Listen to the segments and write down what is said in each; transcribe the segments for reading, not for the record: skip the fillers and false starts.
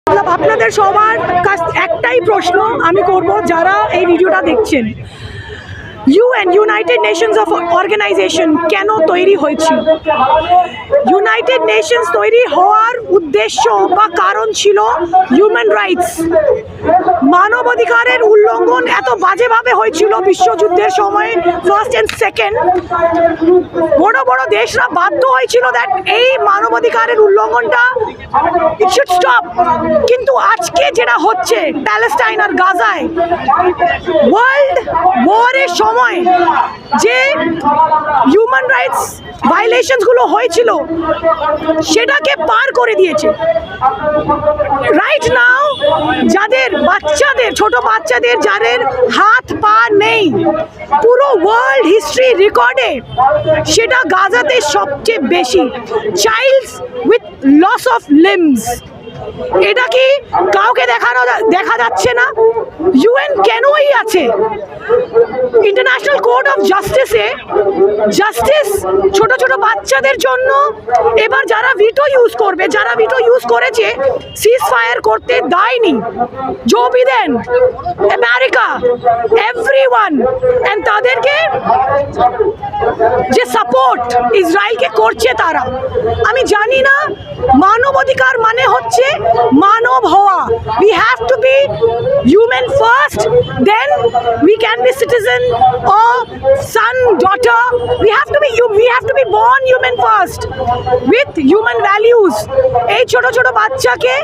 আপনাদের সবার কাছ একটাই প্রশ্ন আমি করব, যারা এই ভিডিওটা দেখছেন, UN United Nations of organization কেন তৈরি হয়েছিল? ইউনাইটেড নেশনস তৈরি হওয়ার উদ্দেশ্য বা কারণ ছিল হিউম্যান রাইটস। মানবাধিকারের উল্লঙ্ঘন এত বাজেভাবে হয়েছিল বিশ্বযুদ্ধের সময়, ফার্স্ট অ্যান্ড সেকেন্ড, বড় বড় দেশরা বাধ্য হয়েছিল দ্যাট এই মানবাধিকারের উল্লঙ্ঘনটা ইট শুড স্টপ। কিন্তু আজকে যেটা হচ্ছে প্যালেস্টাইন আর গাজায়, ওয়ার্ল্ড ওয়ারের সময় যে হিউম্যান রাইটস ভায়োলেশনসগুলো হয়েছিল সেটাকে পার করে দিয়েছে। রাইট নাও যাদের বাচ্চাদের, ছোট বাচ্চাদের যাদের হাত পা নেই, পুরো ওয়ার্ল্ড হিস্ট্রি রেকর্ডে সেটা গাজাতে সবচেয়ে বেশি, childs with loss of limbs. এটা কি কাউকে দেখা যাচ্ছে না? ইউএন কেনই আছে? ইন্টারন্যাশনাল কোর্ট অফ জাস্টিসে জাস্টিস ছোট ছোট বাচ্চাদের জন্য এবার যারা ভিটো ইউজ করবে, যারা ভিটো ইউজ করেছে, সিজ ফায়ার করতে দেয়নি। Joe Biden, America, everyone, and তাদেরকে যে সাপোর্ট ইসরায়েলকে করছে তারা, আমি জানি না মানবাধিকার মানে হচ্ছে মানব হওয়া। We have to be human first, then we can be citizen or son, daughter. We have to be born human first with human values. এই ছোট ছোট বাচ্চাকে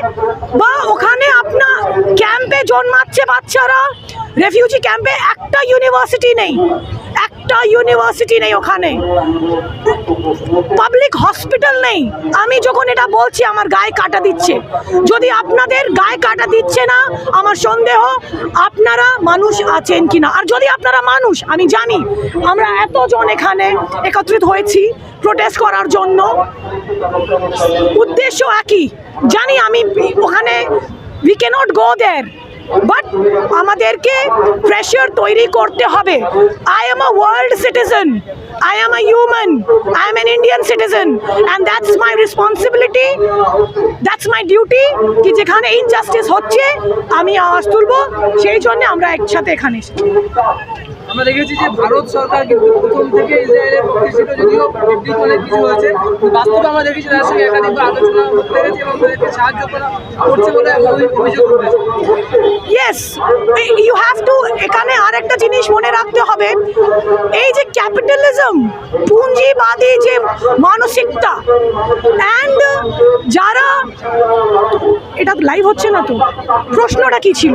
বা ওখানে আপনার ক্যাম্পে জন্মাচ্ছে বাচ্চারা, রেফিউজি ক্যাম্পে একটা ইউনিভার্সিটি নেই, একটা ইউনিভার্সিটি নেই ওখানে, পাবলিক হসপিটাল নেই। আমি যখন এটা বলছি আমার গায়ে কাটা দিচ্ছে। যদি আপনাদের গায়ে কাটা দিচ্ছে না, আমার সন্দেহ আপনারা মানুষ আছেন কিনা। আর যদি আপনারা মানুষ, আমি জানি আমরা এতজন এখানে একত্রিত হয়েছি প্রোটেস্ট করার জন্য, উদ্দেশ্য একই, জানি আমি ওখানে we cannot go there, but আমাদেরকে প্রেশার তৈরি করতে হবে। I am a world citizen, I am a human, I am an Indian citizen, and that's my responsibility, that's my duty কি যেখানে ইনজাস্টিস হচ্ছে আমি আওয়াজ তুলবো। সেই জন্য আমরা একসাথে এখানে এসেছি। আমরা দেখেছি যে ভারত সরকার কিন্তু প্রথম থেকে ইসরায়েলের পক্ষে ছিল, যদিও বিবৃতি অনেক কিছু হয়েছে, বাস্তবে আমরা দেখেছি তাদের সঙ্গে একাধিকবার আলোচনা করতে গেছে এবং তাদেরকে সাহায্য করছে বলে অভিযোগ উঠেছে। ইয়েস, ইউ হ্যাভ টু, এখানে আরেকটা জিনিস মনে রাখতে হবে, এই যে ক্যাপিটালিজম, পুঁজিবাদী যে মানসিকতা, অ্যান্ড যারা, এটা লাইভ হচ্ছে না তো, প্রশ্নটা কি ছিল?